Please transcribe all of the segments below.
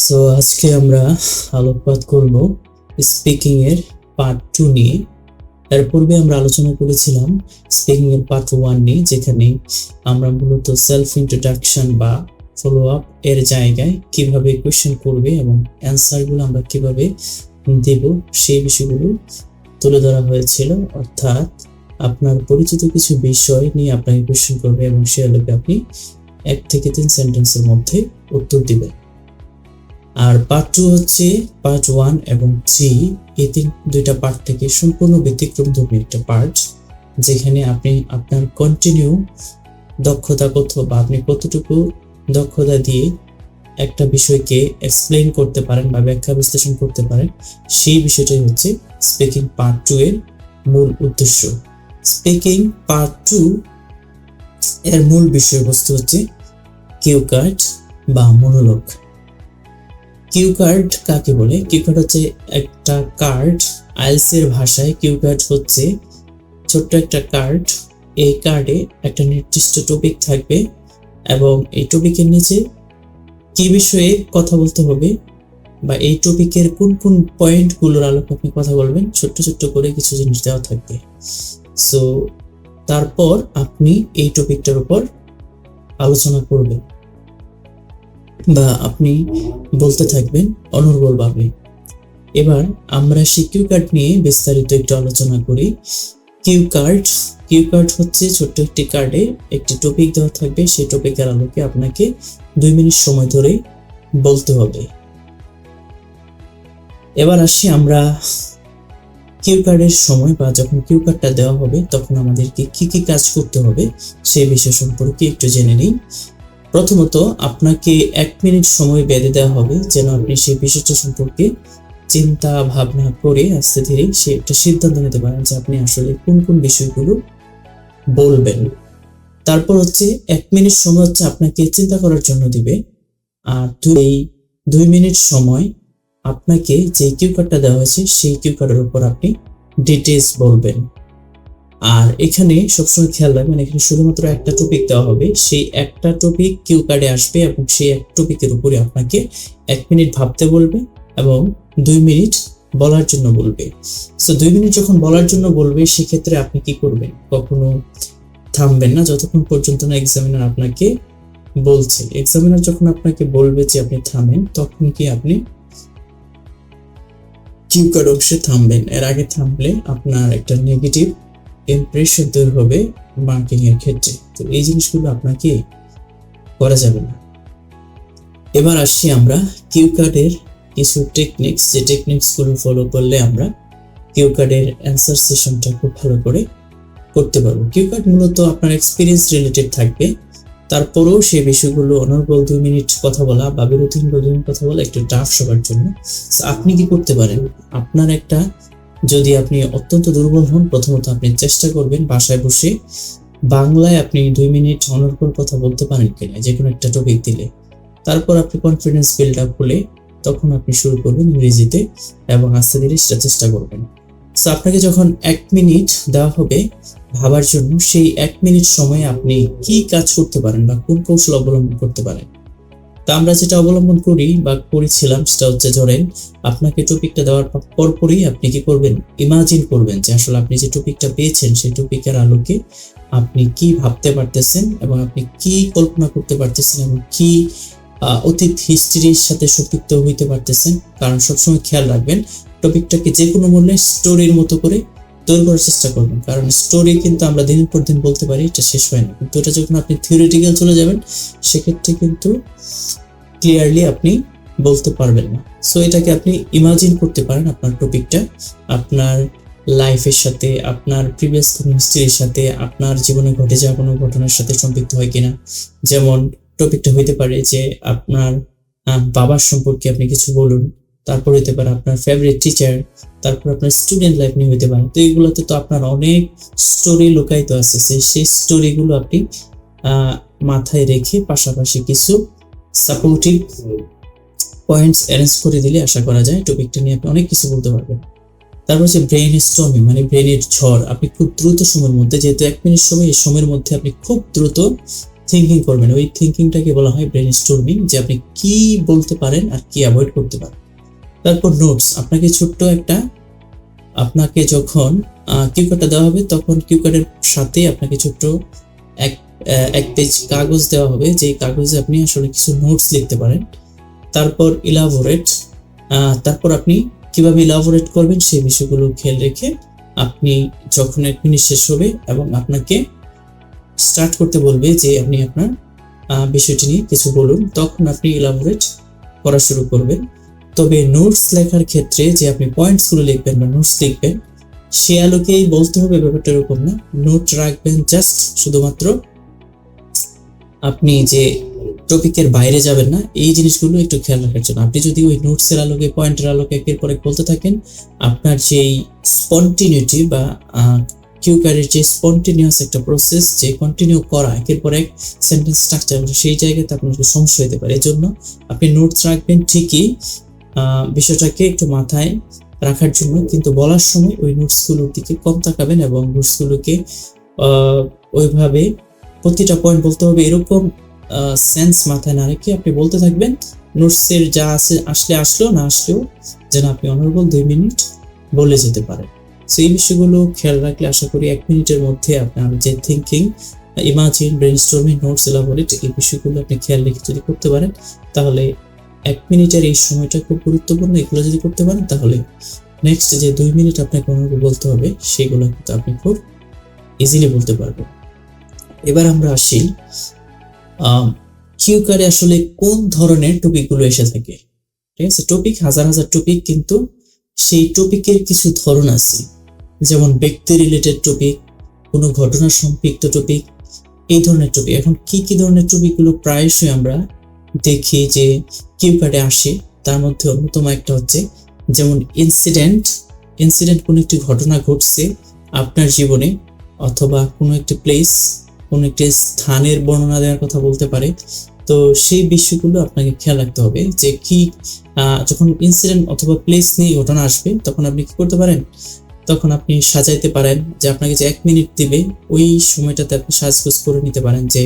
So আজকে আমরা আলোকপাত করব স্পিকিং এর পার্ট 2 নিয়ে। এর পূর্বে আমরা আলোচনা করেছিলাম স্পিকিং এর পার্ট 1 নিয়ে, যেখানে আমরা মূলত সেলফ ইন্ট্রোডাকশন বা ফলো আপ এর জায়গায় কিভাবে কোয়েশ্চেন করবে এবং অ্যান্সারগুলো আমরা কিভাবে দেব সেই বিষয়গুলো তুলে ধরা হয়েছিল। অর্থাৎ আপনার পরিচিত কিছু বিষয় নিয়ে আপনাকে কোয়েশ্চেন করবে এবং সে আলোকে আপনি 1 থেকে 3 সেন্টেন্সের মধ্যে উত্তর দিবেন। আর পার্ট 2 হচ্ছে পার্ট 1 এবং 3, এই দুইটা পার্ট থেকে সম্পূর্ণ ব্যতিক্রমধর্মী একটা পার্ট, যেখানে আপনি আপনার কন্টিনিউ দক্ষতা কত বা আপনি কতটুকু দক্ষতা দিয়ে একটা বিষয়কে এক্সপ্লেইন করতে পারেন বা ব্যাখ্যা বিশ্লেষণ করতে পারেন, সেই বিষয়টাই হচ্ছে স্পিকিং পার্ট 2 এর মূল উদ্দেশ্য। স্পিকিং পার্ট 2 এর মূল বিষয়বস্তু হচ্ছে কিউ কার্ড বা মনোলগ। কিউ কার্ড কাকে বলে? কিউ কার্ড হচ্ছে একটা কার্ড। আইএলটিএস এর ভাষায় কিউ কার্ড হচ্ছে ছোট্ট একটা কার্ড। এই কার্ডে একটা নির্দিষ্ট টপিক থাকবে এবং এই টপিকের নিচে কি বিষয়ে কথা বলতে হবে বা এই টপিকের কোন কোন পয়েন্টগুলোর আলোকে আপনি কথা বলবেন, ছোট্ট ছোট্ট করে কিছু জিনিস দেওয়া থাকবে। সো তারপর আপনি এই টপিকটার উপর আলোচনা করবেন বা আপনি বলতে থাকবেন অনর্গলভাবে। এবার আমরা সেই কিউ কার্ড নিয়ে বিস্তারিত একটু আলোচনা করি। কিউ কার্ড হচ্ছে ছোট্ট একটি কার্ডে একটি টপিক দেওয়া থাকবে, সেই টপিকের আলোকে আপনাকে 2 মিনিট সময় ধরে বলতে হবে। এবার আসি আমরা কিউ কার্ডের সময় বা যখন কিউ কার্ডটা দেওয়া হবে তখন আমাদেরকে কি কি কাজ করতে হবে সেই বিষয় সম্পর্কে একটু জেনে নিই। প্রথমত আপনাকে 1 মিনিট সময় বেঁধে দেওয়া হবে, যেন আপনি সেই বিষয়টা সম্পর্কে চিন্তা ভাবনা করে আস্তে ধীরে সে একটা সিদ্ধান্ত নিতে পারেন যে আপনি আসলে কোন কোন বিষয়গুলো বলবেন। তারপর হচ্ছে 1 মিনিট সময় হচ্ছে আপনাকে চিন্তা করার জন্য দিবে। আর এই 2 মিনিট সময় আপনাকে যে কিউ কার্ডটা দেওয়া হয়েছে সেই কিউ কার্ডের উপর আপনি ডিটেইলস বলবেন। আর এখানে সবসময় খেয়াল রাখবেন, এখানে শুধুমাত্র একটা টপিক দেওয়া হবে, সেই একটা টপিক কিউ কার্ডে আসবে এবং সেই এক টপিকের উপরে আপনাকে 1 মিনিট ভাবতে বলবে এবং 2 মিনিট বলার জন্য বলবে। সো 2 মিনিট যখন বলার জন্য বলবে সেক্ষেত্রে আপনি কি করবেন? কখনো থামবেন না যতক্ষণ পর্যন্ত না এক্সামিনার আপনাকে বলছে। এক্সামিনার যখন আপনাকে বলবে যে আপনি থামেন, তখন কি আপনি কিউ কার্ড অংশে থামবেন। এর আগে থামলে আপনার একটা নেগেটিভ ইমপ্রেশন তৈরি হবে মার্কিং এর ক্ষেত্রে। তো এই জিনিসগুলো আপনাকে করা যাবে না। এবার আসি আমরা কিউ কার্ডের কিছু টেকনিক্স, যে টেকনিক্স গুলো ফলো করলে আমরা কিউ কার্ডের অ্যান্সার সেশনটা খুব ভালো করে করতে পারবো। কিউ কার্ড মূলত আপনার এক্সপিরিয়েন্স রিলেটেড থাকবে, তারপরেও সেই বিষয়গুলো অনর্গল 2 মিনিট কথা বলা বা বিরতিহীন 2 মিনিট কথা বলা একটু টাফ সবার জন্য। আপনি কি করতে পারেন? আপনার একটা, যদি আপনি অত্যন্ত দুর্বল হন, প্রথমত আপনি চেষ্টা করবেন বাসায় বসে বাংলায় আপনি 2 মিনিট অনর্গল কথা বলতে পারেন কিনা যে কোনো একটা টপিক দিলে। তারপর আপনি কনফিডেন্স বিল্ড আপ হলে তখন আপনি শুরু করবেন ইংরেজিতে এবং আস্তে ধীরে সেটা চেষ্টা করবেন। সো আপনাকে যখন 1 মিনিট দেওয়া হবে ভাবার জন্য, সেই 1 মিনিট সময়ে আপনি কি কাজ করতে পারেন বা কোন কৌশল অবলম্বন করতে পারেন। তা আমরা যেটা অবলম্বন করি বা করেছিলাম সেটা হচ্ছে, ধরেন আপনাকে টপিকটা দেওয়ার পরপরই আপনি কি করবেন? ইমাজিন করবেন যে আসলে আপনি যে টপিকটা পেয়েছেন সেই টপিকের আলোকে আপনি কি ভাবতে পারতেছেন এবং আপনি কি কল্পনা করতে পারতেছেন এবং কি অতীত হিস্ট্রির সাথে সম্পৃক্ত হইতে পারতেছেন। কারণ সবসময় খেয়াল রাখবেন টপিকটাকে যে কোনো মূল্যে স্টোরির মতো করে তৈরি করার চেষ্টা করবেন, কারণ স্টোরি কিন্তু আমরা দিনের পর দিন বলতে পারি, এটা শেষ হয় না। কিন্তু এটা যখন আপনি থিওরিটিক্যাল চলে যাবেন সেক্ষেত্রে কিন্তু ক্লিয়ারলি আপনি বলতে পারবেন না। সো এটাকে আপনি ইমাজিন করতে পারেন আপনার টপিকটা আপনার লাইফের সাথে, আপনার প্রিভিয়াস কোনো হিস্ট্রির সাথে, আপনার জীবনে ঘটে যাওয়া কোনো ঘটনার সাথে সম্পৃক্ত হয় কিনা। যেমন টপিকটা হইতে পারে যে আপনার বাবার সম্পর্কে আপনি কিছু বলুন, তারপর হইতে পারে আপনার ফেভারিট টিচার, তারপর আপনার স্টুডেন্ট লাইফ নিয়ে হইতে পারে। তো এইগুলোতে তো আপনার অনেক স্টোরি লুকায়িত আছে, সেই স্টোরিগুলো আপনি মাথায় রেখে পাশাপাশি কিছু সাপোর্টিভ পয়েন্টস অ্যারেঞ্জ করে দিলে আশা করা যায় টপিকটা নিয়ে আপনি অনেক কিছু বলতে পারবেন। তারপর হচ্ছে ব্রেইন স্টর্মিং, মানে ব্রেনের ঝড়। আপনি খুব দ্রুত সময়ের মধ্যে, যেহেতু 1 মিনিট সময়, এই সময়ের মধ্যে আপনি খুব দ্রুত থিঙ্কিং করবেন, ওই থিঙ্কিংটাকে বলা হয় ব্রেন স্টর্মিং, যে আপনি কি বলতে পারেন আর কি অ্যাভয়েড করতে পারেন। তারপর নোটস, আপনাকে ছোট্ট একটা, আপনাকে যখন কিউ কার্ডটা দেওয়া হবে তখন কিউ কার্ডের সাথে আপনাকে ছোট্ট এক এক পেজ কাগজ দেওয়া হবে, যেই কাগজে আপনি আসলে কিছু নোটস লিখতে পারেন। তারপর ইলাবোরেট, তারপর আপনি কিভাবে ইলাবোরেট করবেন সেই বিষয়গুলো খেয়াল রেখে আপনি যখন 1 মিনিট শেষ হবে এবং আপনাকে স্টার্ট করতে বলবে যে আপনি আপনার বিষয়টি নিয়ে কিছু বলুন, তখন আপনি ইলাবোরেট করা শুরু করবেন। তবে নোটস লেখার ক্ষেত্রে যে আপনি পয়েন্টসগুলো লিখবেন বা নোটস লিখবেন সে আলোকেই বলতে হবে, ব্যাপারটা এরকম না। নোট রাখবেন জাস্ট শুধুমাত্র আপনি যে টপিকের বাইরে যাবেন না, এই জিনিসগুলো একটু খেয়াল রাখার জন্য। আপনি যদি ওই নোটসের আলোকে, পয়েন্টের আলোকে একের পর এক বলতে থাকেন, আপনার যেই স্পন্টিনিউটি বা কিউ কার্ডের যে স্পন্টিনিউয়াস একটা প্রসেস, যে কন্টিনিউ করা একের পর এক সেন্টেন্স স্ট্রাকচার, সেই জায়গাতে আপনার সমস্যা হতে পারে। এজন্য আপনি নোটস রাখবেন ঠিকই, বিষয়টাকে একটু মাথায় রাখার জন্য, কিন্তু বলার সময় ওই নোটসগুলোর দিকে কম তাকাবেন এবং নোটসগুলোকে ওইভাবে প্রতিটা পয়েন্ট বলতে হবে এরকম সেন্স মাথায় না রেখে আপনি বলতে থাকবেন। নোটসের যা আছে আসলো না আসলেও যেন আপনি অনর্গল 2 মিনিট বলে যেতে পারেন। সো এই বিষয়গুলো খেয়াল রাখলে আশা করি 1 মিনিটের মধ্যে আপনার যে thinking, imagine, brainstorming, notes elaborate, এই বিষয়গুলো আপনি খেয়াল রেখে যদি করতে পারেন তাহলে 1 মিনিটের এই সময়টা খুব গুরুত্বপূর্ণ। এগুলো যদি করতে পারেন তাহলে নেক্সট যে 2 মিনিট আপনাকে অনর্গল বলতে হবে সেগুলো কিন্তু আপনি খুব ইজিলি বলতে পারবেন। এবার আমরা আসি কিউ কার্ডে আসলে কোন ধরনের টপিকগুলো এসে থাকে। ঠিক আছে, টপিক হাজার হাজার টপিক, কিন্তু সেই টপিকের কিছু ধরন আছে, যেমন ব্যক্তি রিলেটেড টপিক, কোনো ঘটনা সম্পৃক্ত টপিক, এই ধরনের টপিক। এখন কি কি ধরনের টপিকগুলো প্রায়শই আমরা দেখি যে কিউ কার্ডে আসে, তার মধ্যে অন্যতম একটা হচ্ছে যেমন ইনসিডেন্ট। কোনো একটি ঘটনা ঘটছে আপনার জীবনে, অথবা কোনো একটি প্লেস, কোনো একটি স্থানের বর্ণনা দেওয়ার কথা বলতে পারে। তো সেই বিষয়গুলো আপনাকে খেয়াল রাখতে হবে যে কি, যখন ইনসিডেন্ট অথবা প্লেস নিয়ে ঘটনা আসবে তখন আপনি কি করতে পারেন, তখন আপনি সাজাইতে পারেন যে আপনাকে যে 1 মিনিট দিবে ওই সময়টাতে আপনি সাজগোজ করে নিতে পারেন যে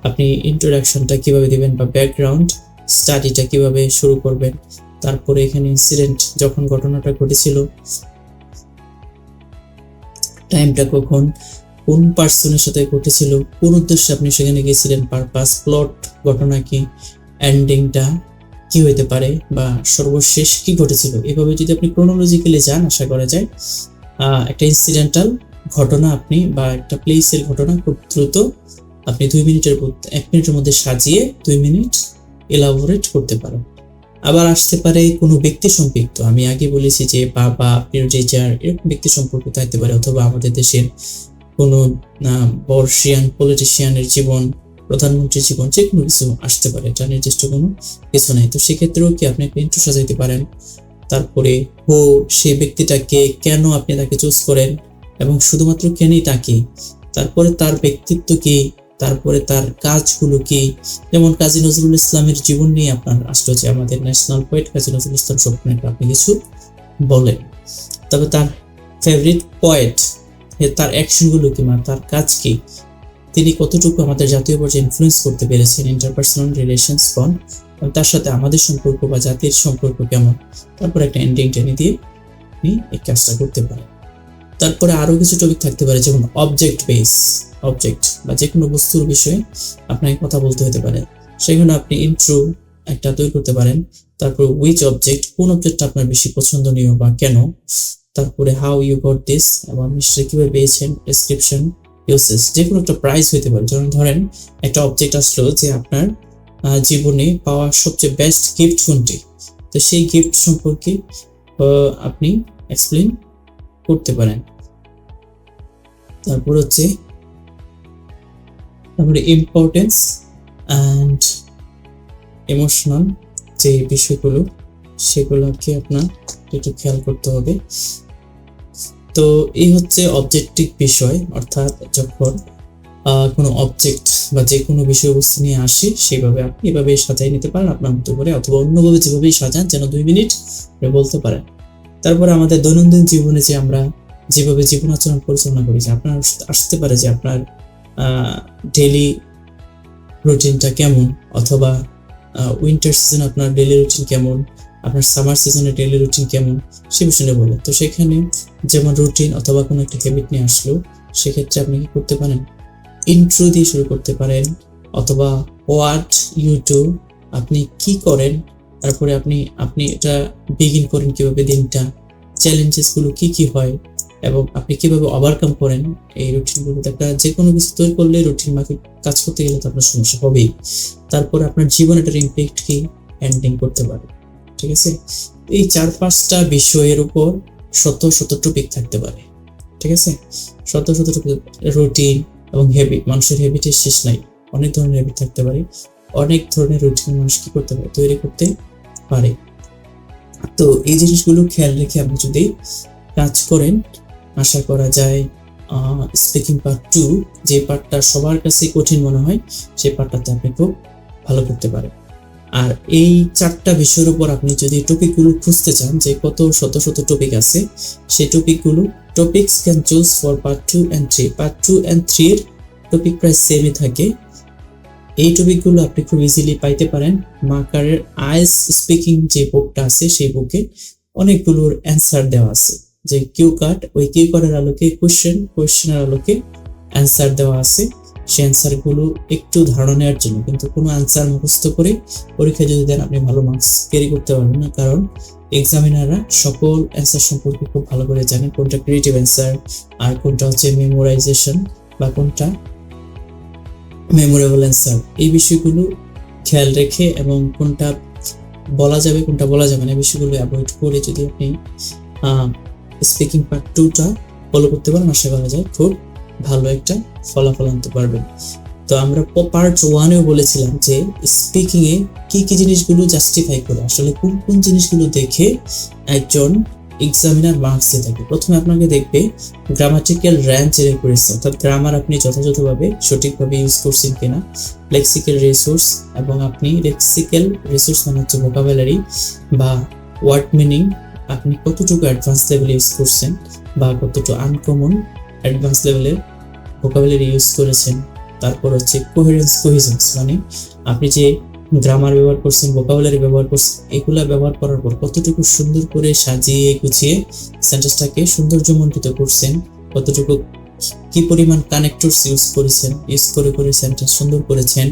আপনি ইন্ট্রোডাকশনটা কিভাবে দিবেন বা ব্যাকগ্রাউন্ড স্টাডিটা কিভাবে শুরু করবেন। তারপরে এখানে ইনসিডেন্ট, যখন ঘটনাটা ঘটেছিল, টাইমটা কখন, কোন পার্সনের সাথে ঘটেছিল, কোন উদ্দেশ্যে আপনি সেখানে গেছিলেন, পারপাস, প্লট, ঘটনা কি, এন্ডিংটা কি হইতে পারে বা সর্বশেষ কি ঘটেছিল। এভাবে যদি আপনি ক্রোনোলজিক্যালি যান, আশা করা যায় একটা ইনসিডেন্টাল ঘটনা আপনি বা একটা প্লেসের ঘটনা খুব দ্রুত আপনি 1 মিনিটের মধ্যে সাজিয়ে 2 মিনিট এলাবোরেট করতে পারেন। আবার আসতে পারে কোনো ব্যক্তি সম্পৃক্ত, আমি আগে বলেছি যে বাবা, আপনার টিচার, এরকম ব্যক্তি সম্পর্কিত থাকতে পারে, অথবা আমাদের দেশের কোনো বর্ষিয়ান পলিটিশিয়ানের জীবন, প্রধানমন্ত্রীর জীবন, যে কোনো কিছু আসতে পারে, এটা নির্দিষ্ট কোনো কিছু নাই। তো সেক্ষেত্রেও কি আপনি একটা ইন্ট্রো সাজাইতে পারেন। তারপরে সেই ব্যক্তিটাকে, কেন আপনি তাকে চুজ করেন এবং শুধুমাত্র কেনই তাকে, তারপরে তার ব্যক্তিত্ব কি, তারপরে তার কাজগুলো কি। যেমন কাজী নজরুল ইসলামের জীবন নিয়ে আপনার আসলো যে আমাদের ন্যাশনাল পোয়েট কাজী নজরুল ইসলাম সম্পর্কে আপনি কিছু বলেন। তবে তার ফেভারিট পোয়েট, তার অ্যাকশনগুলো কি, মানে তার কাজ কি, তিনি কতটুকু আমাদের জাতীয় পর্যায়ে ইনফ্লুয়েন্স করতে পেরেছেন, ইন্টারপার্সোনাল রিলেশনস বন্ড, তার সাথে আমাদের সম্পর্ক বা জাতির সম্পর্ক কেমন। তারপর একটা এন্ডিং টেনে দিয়ে আপনি এই কাজটা করতে পারেন। তারপরে আরো কিছু টপিক থাকতে পারে, যেমন অবজেক্ট বা যে কোনো বস্তুর বিষয়ে আপনাকে কথা বলতে হতে পারে, সেখানে আপনি ইন্ট্রো একটা তৈরি করতে পারেন। তারপর উইচ অবজেক্ট, কোন অবজেক্টটা আপনার বেশি পছন্দনীয় বা কেন। তারপরে হাউ ইউ গট দিস, এবং নিশ্চয়ই কিভাবে পেয়েছেন, ডেসক্রিপশন, ইউসেজ, যে কোনো একটা প্রাইস হতে পারে। যেমন ধরেন একটা অবজেক্ট আসলো যে আপনার জীবনে পাওয়া সবচেয়ে বেস্ট গিফট কোনটি, তো সেই গিফট সম্পর্কে আপনি এক্সপ্লেইন করতে পারেন। তারপরে ইম্পর্টেন্স অ্যান্ড ইমোশনাল যে বিষয়গুলো, সেগুলোকে আপনার একটু খেয়াল করতে হবে। তো এই হচ্ছে অবজেক্টিভ বিষয়, অর্থাৎ যখন কোনো অবজেক্ট বা যে কোনো বিষয়বস্তু নিয়ে আসে সেভাবে আপনি এভাবে সাজাই নিতে পারেন আপনার মতো করে, অথবা অন্যভাবে যেভাবেই সাজান যেন 2 মিনিট বলতে পারেন। তারপরে আমাদের দৈনন্দিন জীবনে যে আমরা যেভাবে জীবন আচরণ পরিচালনা করি, যে আপনার আসতে পারে যে আপনার ডেইলি রুটিনটা কেমন, অথবা উইন্টার সিজন আপনার ডেইলি রুটিন কেমন, আপনার সামার সিজনের ডেইলি রুটিন কেমন, সে বিষয়ে বলে। তো সেখানে যেমন রুটিন অথবা কোনো একটা হ্যাবিট নিয়ে আসলো, সেক্ষেত্রে আপনি কি করতে পারেন, ইন্ট্রো দিয়ে শুরু করতে পারেন, অথবা হোয়াট ইউ ডু, আপনি কি করেন, তারপরে আপনি আপনি এটা বিগিন করেন কিভাবে দিনটা, চ্যালেঞ্জেস গুলো কি কি হয় এবং আপনি কিভাবে ওভারকাম করেন এই রুটিনগুলো। একটা যে কোনো কিছু তৈরি করলে রুটিন মাফিক কাজ করতে গেলে তো আপনার সমস্যা হবেই। তারপর আপনার জীবনে এটার ইম্প্যাক্ট কি হ্যান্ডলিং করতে পারে। ঠিক আছে, এই 4-5টা বিষয়ের উপর শত শত টপিক থাকতে পারে। ঠিক আছে, শত শত টপিক, রুটিন এবং হ্যাবিট, মানুষের হ্যাবিটের শেষ নাই, অনেক ধরনের হ্যাবিট থাকতে পারে, অনেক ধরনের রুটিন মানুষ কি করতে পারে, তৈরি করতে পারে। তো এই জিনিসগুলো খেয়াল রেখে আপনি যদি কাজ করেন, আশা করা যায় স্পিকিং পার্ট 2, যে পার্টটা সবার কাছে কঠিন মনে হয়, সেই পার্টটাতে আপনি খুব ভালো করতে পারেন। আর এই 4টা বিষয়ের উপর আপনি যদি টপিকগুলো খুঁজতে চান, যে কত শত শত টপিক আছে, সেই topics can choose for part 2 and 3। Part 2 and 3 এর টপিক প্রায় সেমই থাকে। এই টপিকগুলো আপনি খুব ইজিলি পাইতে পারেন মার্কারের আইস স্পিকিং যে বুকটা আছে, সেই বুকে অনেকগুলোর অ্যান্সার দেওয়া আছে, যে কিউ কার্ড, ওই কিউ কার্ডের আলোকে কোয়েশ্চেনের আলোকে অ্যান্সার দেওয়া আছে। সেই অ্যান্সার গুলো একটু ধারণা নেওয়ার জন্য, কিন্তু কোনো অ্যান্সার মুখস্থ করে পরীক্ষা যদি দেন আপনি ভালো মার্কস ক্যারি করতে পারবেন না, কারণ এক্সামিনাররা সকল অ্যান্সার সম্পর্কে খুব ভালো করে জানেন, কোনটা ক্রিয়েটিভ অ্যান্সার আর কোনটা হচ্ছে মেমোরাইজেশন বা কোনটা মেমোরেবল অ্যান্সার। এই বিষয়গুলো খেয়াল রেখে এবং কোনটা বলা যাবে কোনটা বলা যাবে না, এই বিষয়গুলো অ্যাভয়েড করে যদি আপনি স্পিকিং পার্ট 2টা ফলো করতে পারেন, আশা করা যায় খুব ভালো একটা ফলাফল আনতে পারবেন। তো আমরা পার্ট 1-এও বলেছিলাম যে স্পিকিং এ কি কি জিনিসগুলো জাস্টিফাই করে, আসলে কোন কোন জিনিসগুলো দেখে একজন এক্সামিনার মার্কস দিয়ে থাকে। প্রথমে আপনাকে দেখবে গ্রামাটিক্যাল রেঞ্জ এর একুরেসি, অর্থাৎ গ্রামার আপনি যথাযথভাবে সঠিকভাবে ইউজ করছেন কিনা, লেক্সিক্যাল রিসোর্স, এবং আপনি লেক্সিক্যাল রিসোর্স মানে হচ্ছে ভোকাবুলারি বা ওয়ার্ড মিনিং, আপনি কতটুকু অ্যাডভান্স লেভেলে ইউজ করছেন বা কতটুকু আনকমন অ্যাডভান্স লেভেলের ভোকাবুলারি ইউজ করেছেন। তারপর হচ্ছে কোহেরেন্স, মানে আপনি যে গ্রামার ব্যবহার করছেন, ভোকাবুলারি ব্যবহার করছেন, এগুলা ব্যবহার করার পর কতটুকু সুন্দর করে সাজিয়ে গুছিয়ে সেন্টেন্সটাকে সৌন্দর্যমণ্ডিত করছেন, কতটুকু কি পরিমাণ কানেক্টরস ইউজ করে সেন্টেন্স সুন্দর করেছেন,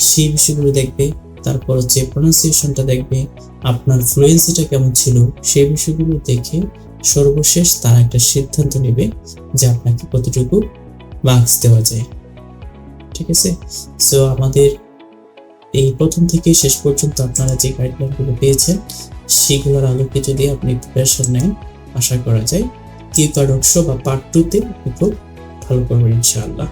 সেই বিষয়গুলো দেখবে। তারপর হচ্ছে প্রনাউন্সিয়েশনটা দেখবে, আপনার ফ্লুয়েন্সিটা কেমন ছিল, সেই বিষয়গুলো দেখে সর্বশেষ তারা একটা সিদ্ধান্ত নেবে যে আপনাকে কতটুকু মার্কস দেওয়া যায়। ঠিক আছে, সো আমাদের এই প্রথম থেকে শেষ পর্যন্ত আপনারা যে গাইডলাইনগুলো পেয়েছেন, সেগুলোর আলোকে যদি আপনি প্রিপারেশন নেন, আশা করা যায় কিউ কার্ড অংশ বা পার্ট 2-তে খুব ভালো করবেন ইনশাআল্লাহ।